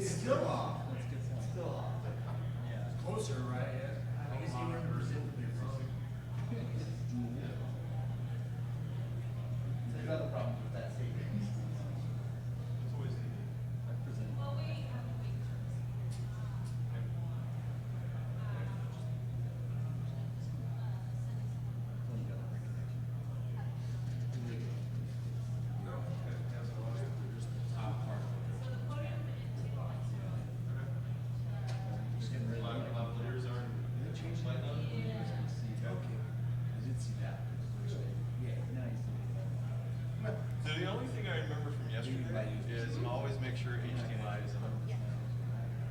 It's still off. That's a good point. Still off. Yeah. It's closer, right? Yeah. I guess he remembers it. So you have a problem with that statement? It's always I present. Well, we have a week. So the podium and table. Just getting rid of it. lavaliers aren't. They changed it. Yeah. Okay. I did see that. Yeah, nice. So the only thing I remember from yesterday is always make sure HDMI is on. Yeah.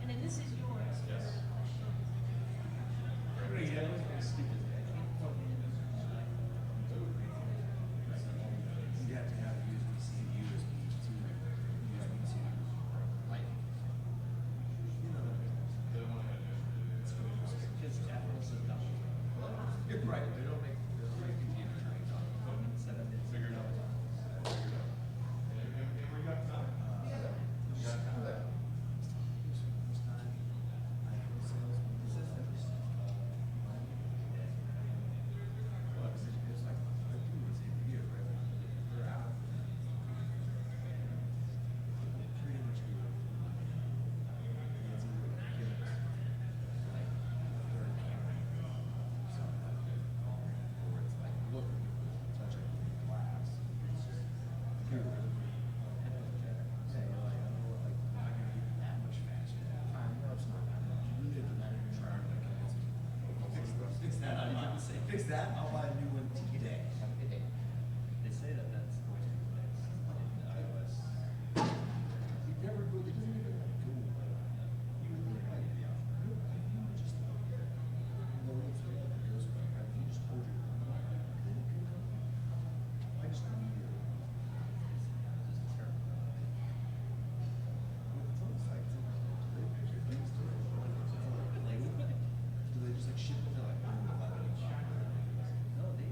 And then this is yours. Yes. Stupid. You have to have USB-C and USB to USB to lightning. It's for kids. Apple's a dumb. You're right. They don't make computers right now. Set up. Figured it out. Figured it out. And we got time. Fix that, I'll buy a new one today. They say that that's going to be fixed in iOS. You never go, it doesn't even go. You would look like, yeah. You just, no one's like, it goes back, right? You just hold your, then it can go. I just immediately. It's terrible. It's almost like, do they picture things to it? Do they just like ship it to like 11 each? No, they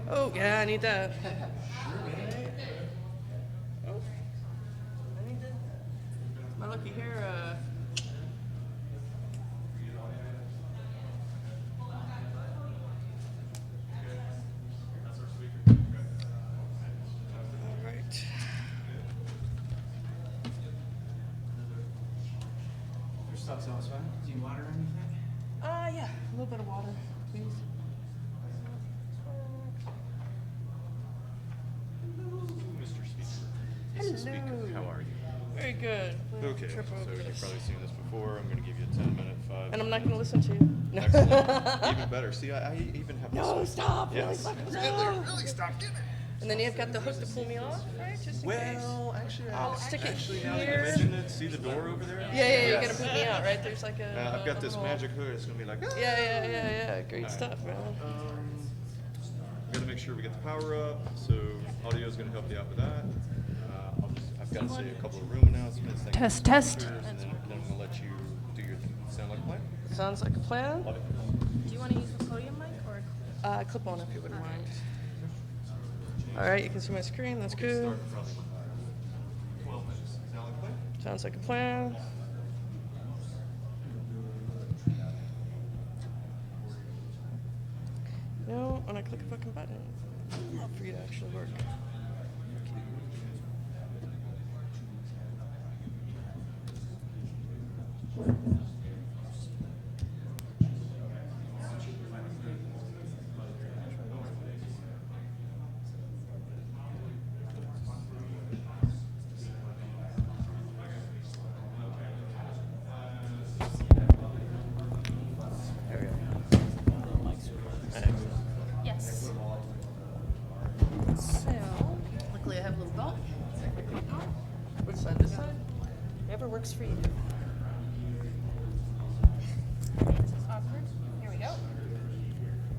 Oh, yeah, I need that. Oh. I need that. My looky here, all right. Your stuff's almost fine. Do you water or anything? Yeah, a little bit of water, please. Mr. Speaker. Mr. Speaker, how are you? Very good. We'll Okay, so trip over you've this. probably seen this before. I'm gonna give you a 10-minute, 5. And I'm not going to listen to you. No. Excellent. Even better. See, I even have No, this. stop. Yes. Really, fucking Really, no. really stop doing it. And then you've got the hook to pull me off, right? Just in case. Well, actually, I'll stick it actually, now that you here. mention it, see the door over there? Yeah, you're Yes. going to boot me out, right? There's like a. I've got this little- magic hood. It's gonna be like. Yeah. Great stuff, man. We gotta make sure we get the power up. So audio is gonna help you out with that. I've got to say a couple of room announcements. Thank you Test, for test. sponsors, And then I'm gonna let you do your thing. Sound like a plan? Sounds like a plan. Love it. Do you want to use the podium mic or? Clip on if you wouldn't mind. All right, you can see my screen. That's good. Start probably 12 minutes. Sound like a plan? Sounds like a plan. No, when I click a fucking button, I'd love for you to actually work. There we go. Yes. So, luckily I have a little belt. Which side? This side? Whatever works for you. This is awkward. Here we go.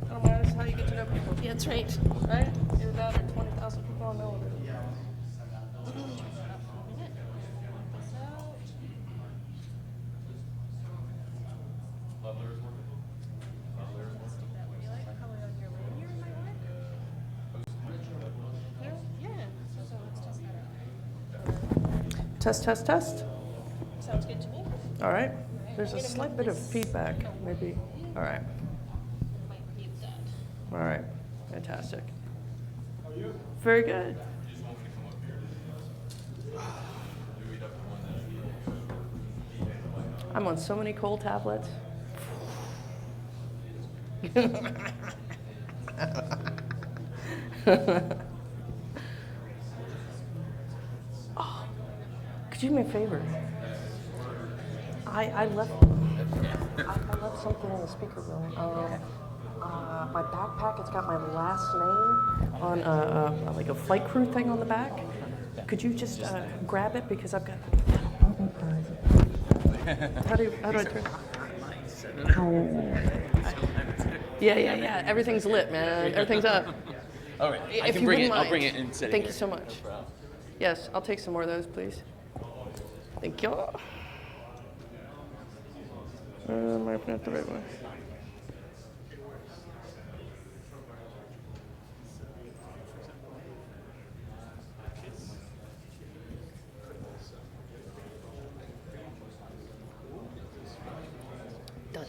I don't mind. That's how you get to know people. Yeah, that's right. Right? Either that or 20,000 people on the elevator. Test, test, test. Sounds good to me. All right. There's a slight bit of feedback, maybe. All right. Might mute that. All right. Fantastic. Very good. I'm on so many cold tablets. Oh, could you do me a favor? I left something in the speaker room. My backpack, it's got my last name on like a flight crew thing on the back. Could you just grab it because I've got. How do I turn? Yeah. Everything's lit, man. Everything's up. All right, I If can you bring it. wouldn't I'll mind. bring it and set it Thank here. you so much. Yes, I'll take some more of those, please. Thank you. Am I opening it the right way? Done.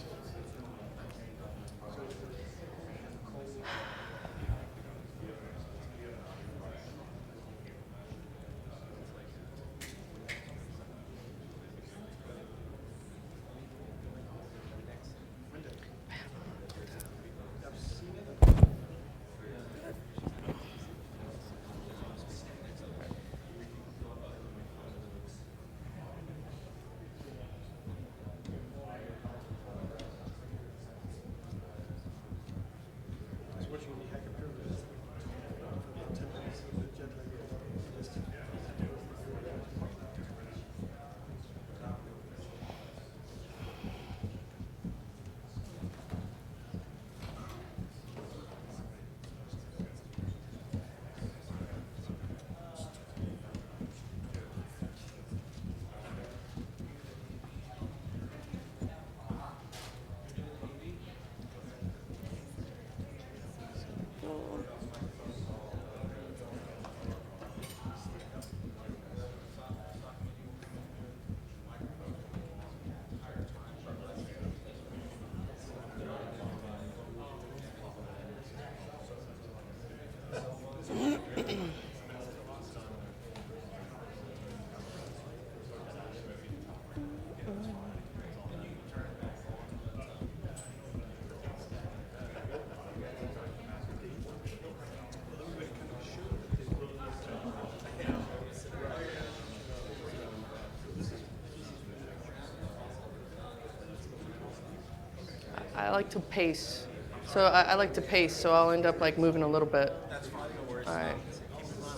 like to pace. So I like to pace, so I'll end up like moving a little bit. That's fine, no worries. All right.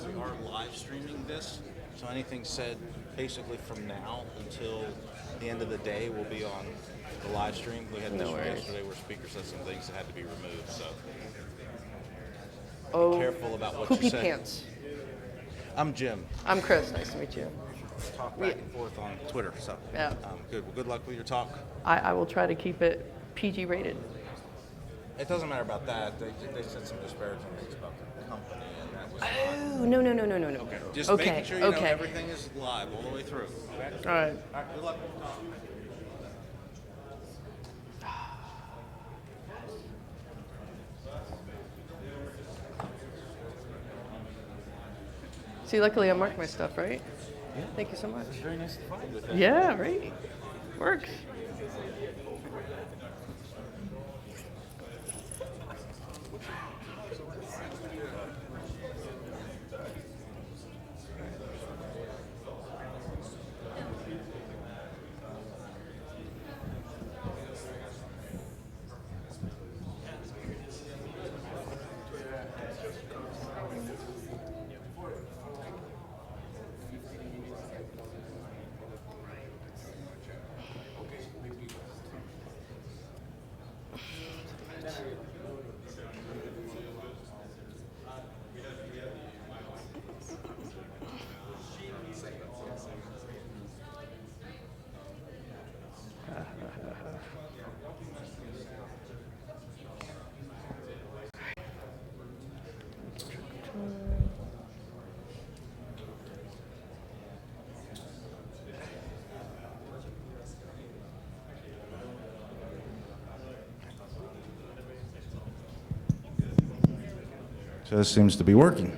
We are live streaming this, so anything said basically from now until the end of the day will be on the live stream. We had an No issue worries. yesterday where speaker said some things that had to be removed, so Oh, careful about what poopy you say. pants. I'm Jim. I'm Chris. Nice to meet you. Talk back and forth on Twitter, so Yeah. good. Well, good luck with your talk. I will try to keep it PG rated. It doesn't matter about that. They said some disparaging things about the company, and that was Oh, no. okay. Just Okay, making sure you know okay. everything is live all the way through. Okay. All right. All right. Good luck. See, luckily I marked my stuff, right? Yeah. Thank you so much. Very nice to find with that. Yeah, right. Works. So this seems to be working.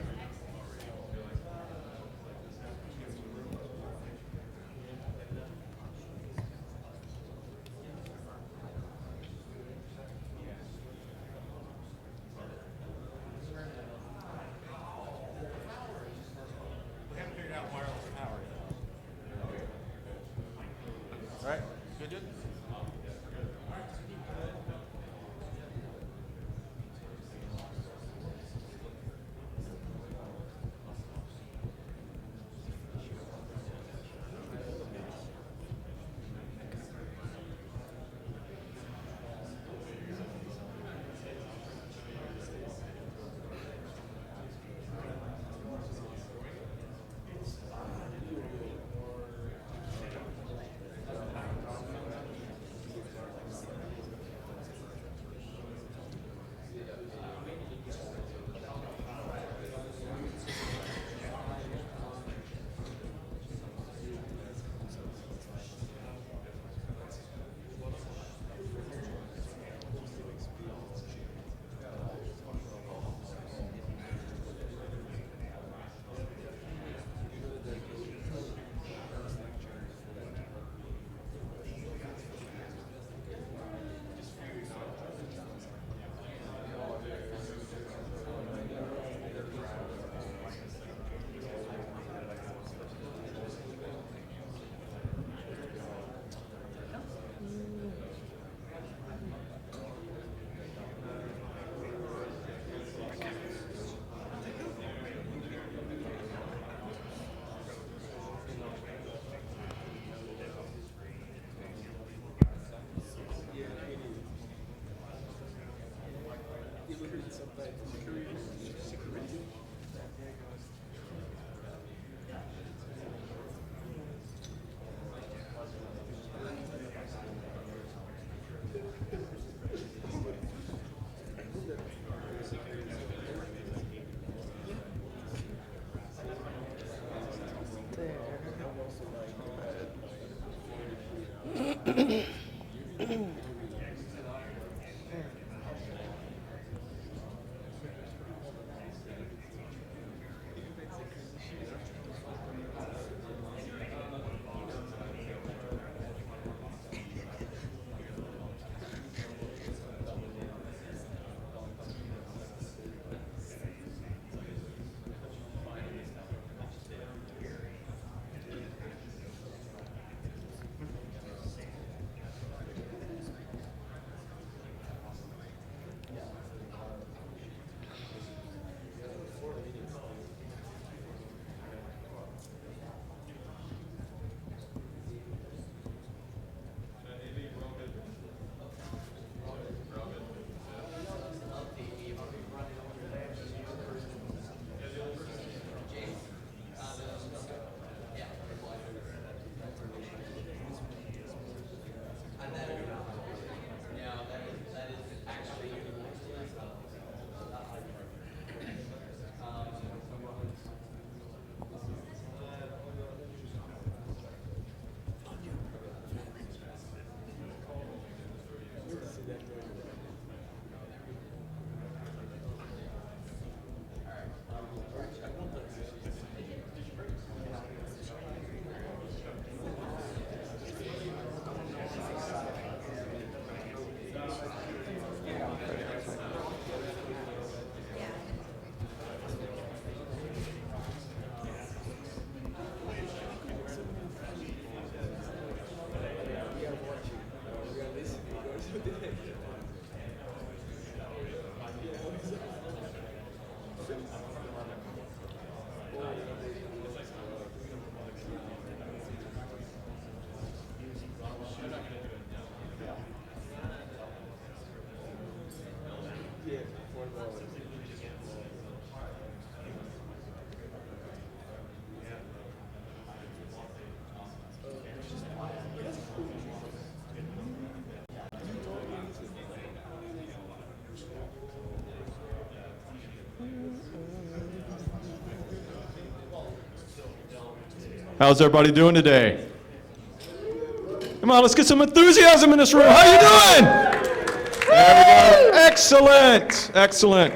We haven't figured out wireless power yet. All right, good. How's everybody doing today? Come on, let's get some enthusiasm in this room. How you doing? There we go. Excellent, excellent.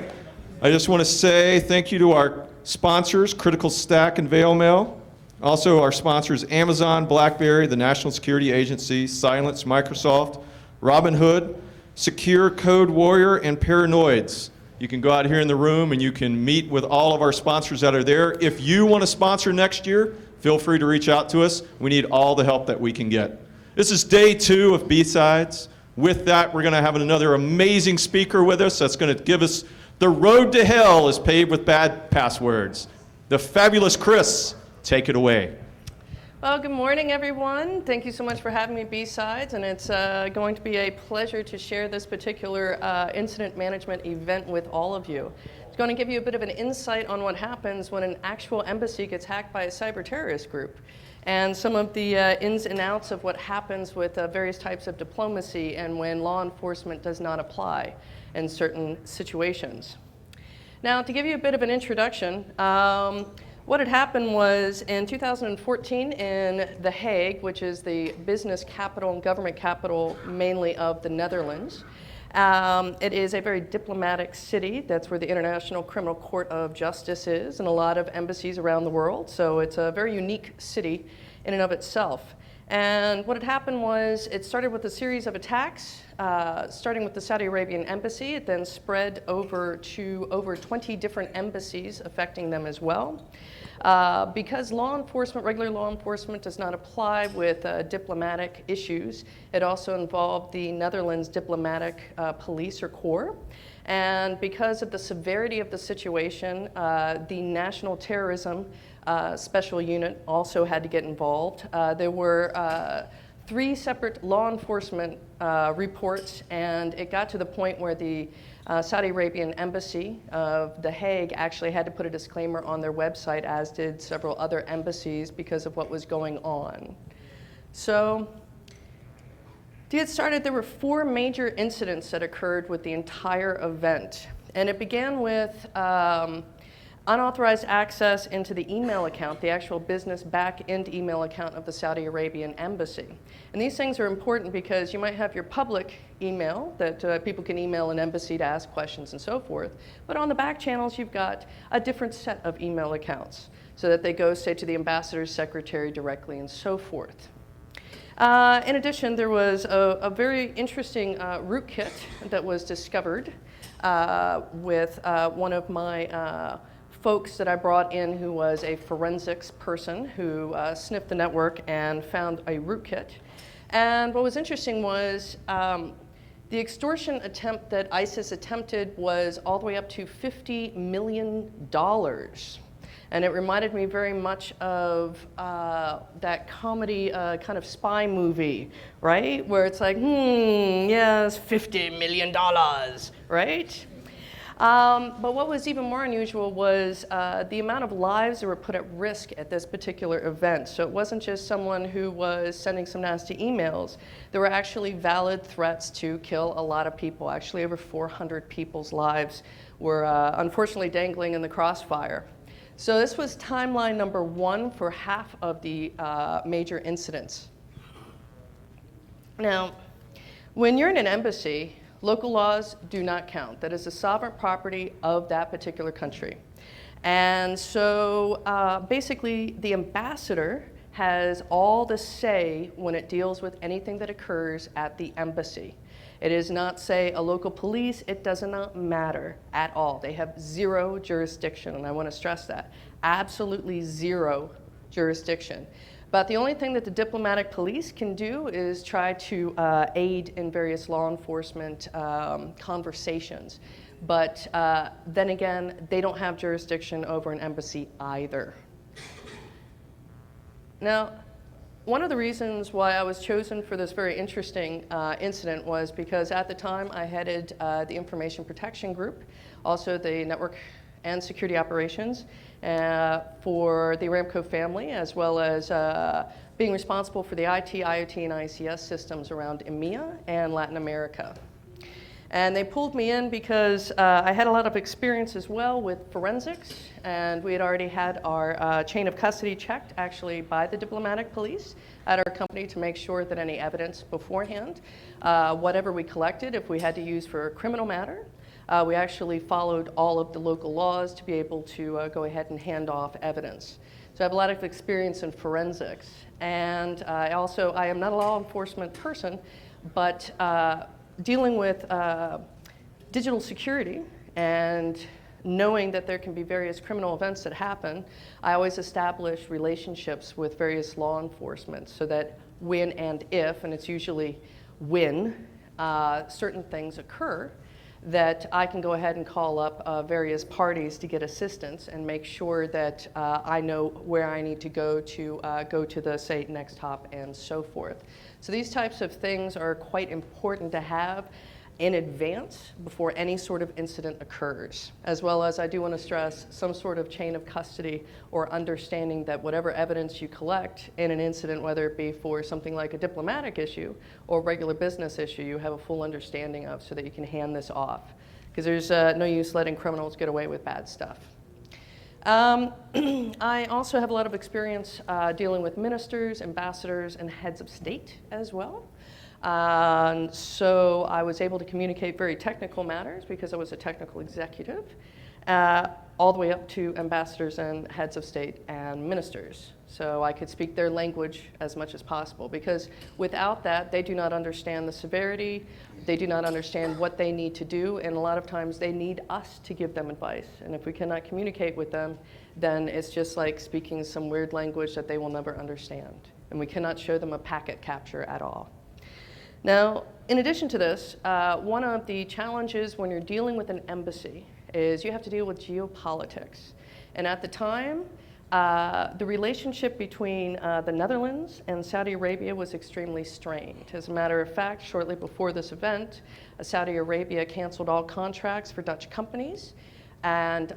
I just want to say thank you to our sponsors, Critical Stack and Veil Mail. Also our sponsors, Amazon, BlackBerry, the National Security Agency, Silence, Microsoft, Robinhood, Secure Code Warrior, and Paranoids. You can go out here in the room and you can meet with all of our sponsors that are there. If you want to sponsor next year, feel free to reach out to us. We need all the help that we can get. This is day 2 of BSides. With that, we're going to have another amazing speaker with us that's going to give us the road to hell is paved with bad passwords. The fabulous Chris, take it away. Well, good morning, everyone. Thank you so much for having me, BSides, and it's going to be a pleasure to share this particular incident management event with all of you. It's going to give you a bit of an insight on what happens when an actual embassy gets hacked by a cyber terrorist group, and some of the ins and outs of what happens with various types of diplomacy and when law enforcement does not apply in certain situations. Now, to give you a bit of an introduction, what had happened was in 2014 in The Hague, which is the business capital and government capital mainly of the Netherlands. It is a very diplomatic city. That's where the International Criminal Court of Justice is, and a lot of embassies around the world. So it's a very unique city in and of itself. And what had happened was it started with a series of attacks, starting with the Saudi Arabian embassy. It then spread over to over 20 different embassies, affecting them as well. Because law enforcement, regular law enforcement, does not apply with diplomatic issues, it also involved the Netherlands Diplomatic Police or Corps. And because of the severity of the situation, the National Terrorism Special Unit also had to get involved. There were 3 separate law enforcement reports, and it got to the point where the Saudi Arabian embassy of The Hague actually had to put a disclaimer on their website, as did several other embassies, because of what was going on. So to get started, there were 4 major incidents that occurred with the entire event. And it began with unauthorized access into the email account, the actual business back-end email account of the Saudi Arabian embassy. And these things are important because you might have your public email that people can email an embassy to ask questions and so forth, but on the back channels you've got a different set of email accounts so that they go, say, to the ambassador's secretary directly and so forth. In addition, there was a very interesting rootkit that was discovered with one of my folks that I brought in, who was a forensics person who sniffed the network and found a rootkit. And what was interesting was the extortion attempt that ISIS attempted was all the way up to $50 million. And it reminded me very much of that comedy kind of spy movie, right? Where it's like, yes, $50 million, right? But what was even more unusual was the amount of lives that were put at risk at this particular event. So it wasn't just someone who was sending some nasty emails. There were actually valid threats to kill a lot of people. Actually, over 400 people's lives were unfortunately dangling in the crossfire. So this was timeline number 1 for half of the major incidents. Now, when you're in an embassy, local laws do not count. That is the sovereign property of that particular country. And so basically the ambassador has all the say when it deals with anything that occurs at the embassy. It is not, say, a local police. It does not matter at all. They have 0 jurisdiction, and I want to stress that. Absolutely 0 jurisdiction. But the only thing that the diplomatic police can do is try to aid in various law enforcement conversations. But then again, they don't have jurisdiction over an embassy either. Now, one of the reasons why I was chosen for this very interesting incident was because at the time I headed the information protection group, also the network and security operations for the Aramco family, as well as being responsible for the IT, IoT, and ICS systems around EMEA and Latin America. And they pulled me in because I had a lot of experience as well with forensics, and we had already had our chain of custody checked actually by the diplomatic police at our company to make sure that any evidence beforehand, whatever we collected, if we had to use for a criminal matter, we actually followed all of the local laws to be able to go ahead and hand off evidence. So I have a lot of experience in forensics. And I am not a law enforcement person, but dealing with digital security and knowing that there can be various criminal events that happen, I always establish relationships with various law enforcement so that when and if, and it's usually when, certain things occur, that I can go ahead and call up various parties to get assistance and make sure that I know where I need to go to the, say, next hop and so forth. So these types of things are quite important to have in advance before any sort of incident occurs, as well as I do want to stress some sort of chain of custody or understanding that whatever evidence you collect in an incident, whether it be for something like a diplomatic issue or regular business issue, you have a full understanding of so that you can hand this off. Because there's no use letting criminals get away with bad stuff. I also have a lot of experience dealing with ministers, ambassadors, and heads of state as well. So I was able to communicate very technical matters because I was a technical executive, all the way up to ambassadors and heads of state and ministers. So I could speak their language as much as possible, because without that, they do not understand the severity, they do not understand what they need to do, and a lot of times they need us to give them advice. And if we cannot communicate with them, then it's just like speaking some weird language that they will never understand. And we cannot show them a packet capture at all. Now, in addition to this, one of the challenges when you're dealing with an embassy is you have to deal with geopolitics. And at the time, the relationship between the Netherlands and Saudi Arabia was extremely strained. As a matter of fact, shortly before this event, Saudi Arabia canceled all contracts for Dutch companies and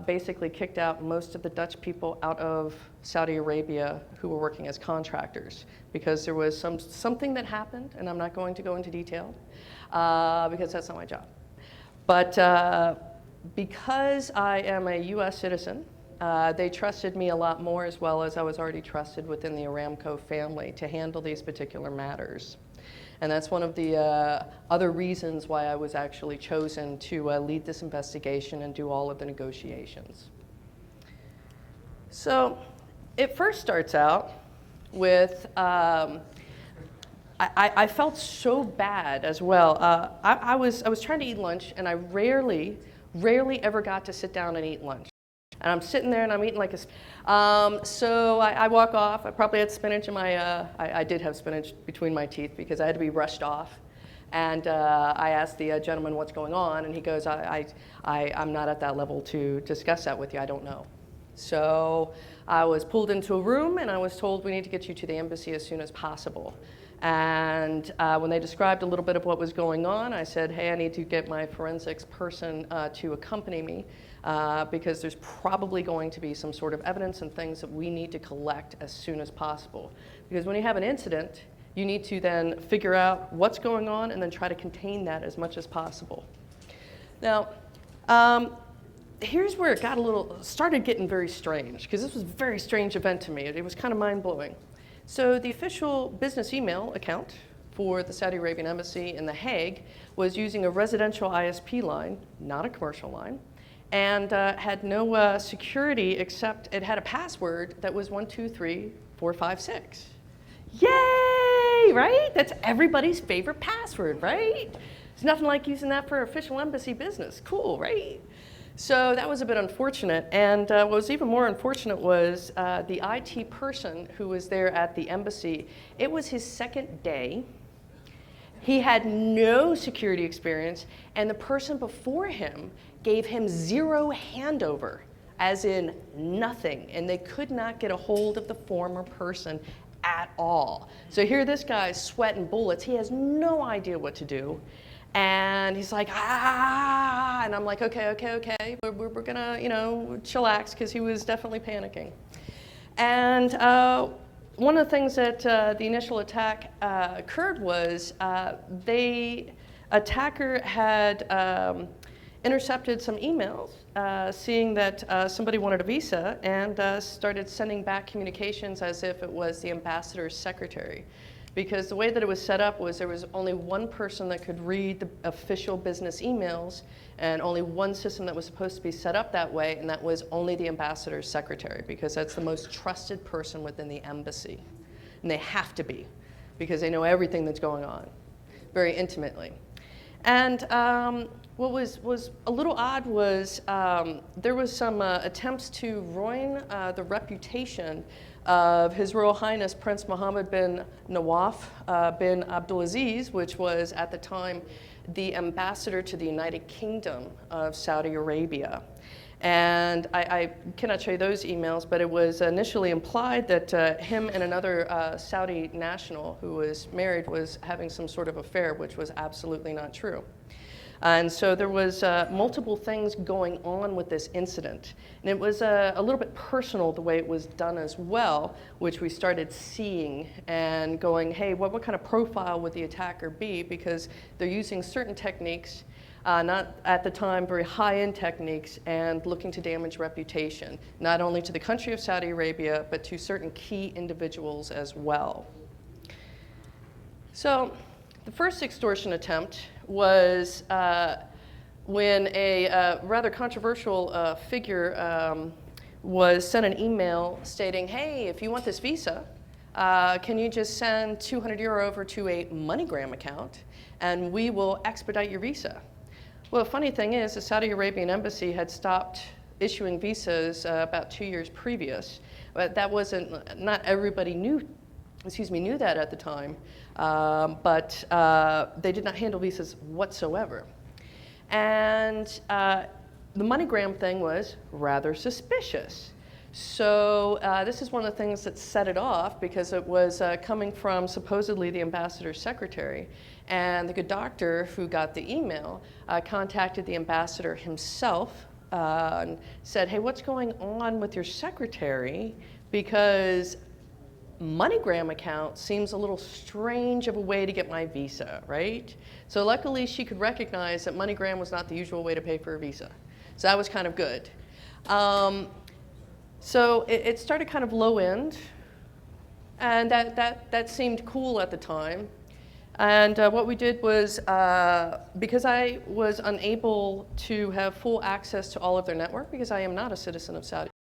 basically kicked out most of the Dutch people out of Saudi Arabia who were working as contractors, because there was something that happened, and I'm not going to go into detail because that's not my job. But because I am a US citizen, they trusted me a lot more, as well as I was already trusted within the Aramco family to handle these particular matters. And that's one of the other reasons why I was actually chosen to lead this investigation and do all of the negotiations. So it first starts out with, I felt so bad as well. I was trying to eat lunch, and I rarely ever got to sit down and eat lunch. And I'm sitting there and I'm eating like a, so I walk off. I probably had spinach in my, I did have spinach between my teeth because I had to be rushed off. And I asked the gentleman what's going on, and he goes, I'm not at that level to discuss that with you, I don't know. So I was pulled into a room and I was told, we need to get you to the embassy as soon as possible. And when they described a little bit of what was going on, I said, hey, I need to get my forensics person to accompany me because there's probably going to be some sort of evidence and things that we need to collect as soon as possible. Because when you have an incident, you need to then figure out what's going on and then try to contain that as much as possible. Now, here's where it got started getting very strange, because this was a very strange event to me. It was kind of mind-blowing. So the official business email account for the Saudi Arabian embassy in The Hague was using a residential ISP line, not a commercial line, and had no security except it had a password that was 123456. Yay, right? That's everybody's favorite password, right? It's nothing like using that for official embassy business. Cool, right? So that was a bit unfortunate, and what was even more unfortunate was the IT person who was there at the embassy. It was his second day. He had no security experience, and the person before him gave him zero handover, as in nothing, and they could not get a hold of the former person at all. So here this guy's sweating bullets. He has no idea what to do. And he's like, and I'm like, okay, we're gonna, chillax, because he was definitely panicking. And one of the things that the initial attack occurred was they attacker had intercepted some emails, seeing that somebody wanted a visa, and started sending back communications as if it was the ambassador's secretary. Because the way that it was set up was there was only one person that could read the official business emails, and only one system that was supposed to be set up that way, and that was only the ambassador's secretary, because that's the most trusted person within the embassy. And they have to be, because they know everything that's going on very intimately. And what was a little odd was there was some attempts to ruin the reputation of His Royal Highness Prince Mohammed bin Nawaf bin Abdulaziz, which was at the time the ambassador to the United Kingdom of Saudi Arabia. And I cannot show you those emails, but it was initially implied that him and another Saudi national who was married was having some sort of affair, which was absolutely not true. And so there was multiple things going on with this incident. And it was a little bit personal the way it was done as well, which we started seeing and going, hey, what kind of profile would the attacker be? Because they're using certain techniques, not at the time very high-end techniques, and looking to damage reputation, not only to the country of Saudi Arabia, but to certain key individuals as well. So the first extortion attempt was when a rather controversial figure was sent an email stating, hey, if you want this visa, can you just send 200 euro over to a MoneyGram account, and we will expedite your visa. Well, the funny thing is, the Saudi Arabian embassy had stopped issuing visas about 2 years previous, but that wasn't, not everybody knew that at the time, but they did not handle visas whatsoever. And the MoneyGram thing was rather suspicious. So this is one of the things that set it off, because it was coming from supposedly the ambassador's secretary. And the good doctor who got the email contacted the ambassador himself and said, hey, what's going on with your secretary? Because MoneyGram account seems a little strange of a way to get my visa, right? So luckily she could recognize that MoneyGram was not the usual way to pay for a visa. So that was kind of good. So it started kind of low end, and that seemed cool at the time. And what we did was, because I was unable to have full access to all of their network, because I am not a citizen of Saudi.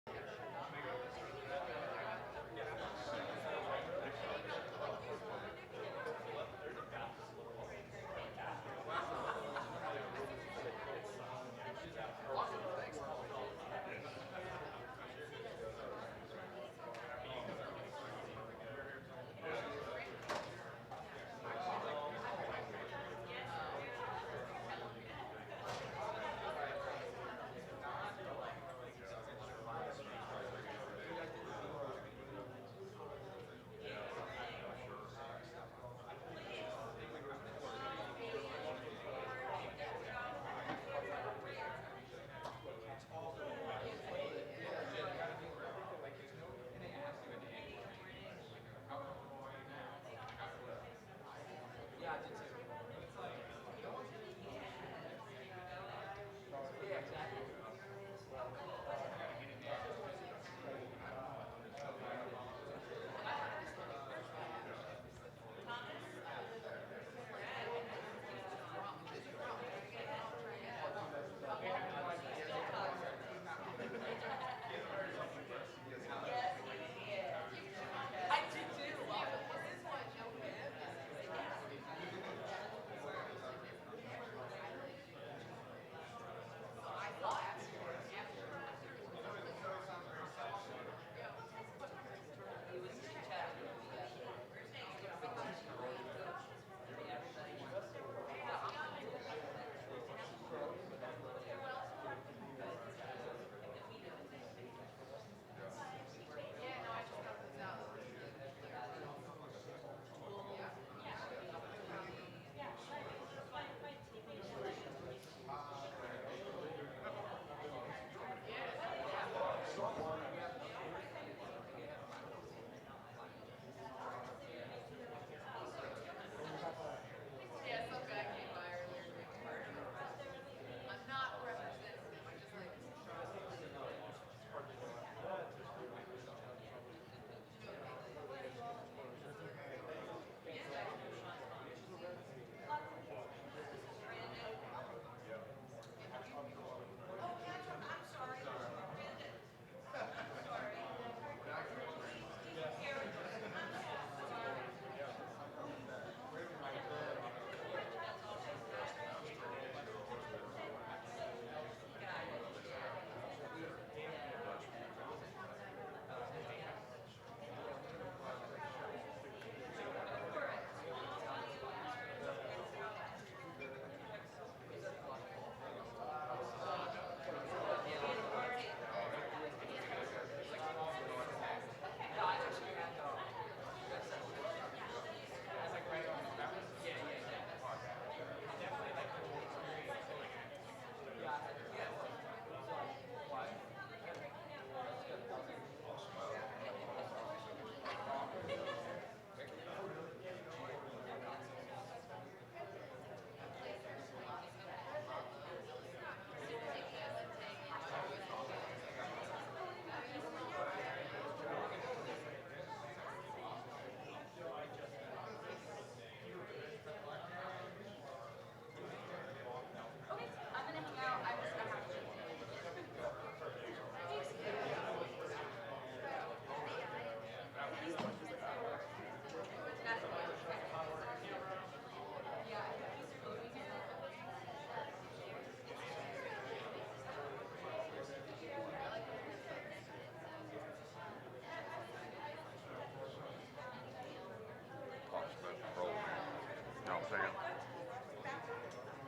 second.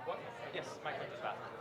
What? Yes, my coach's bathroom.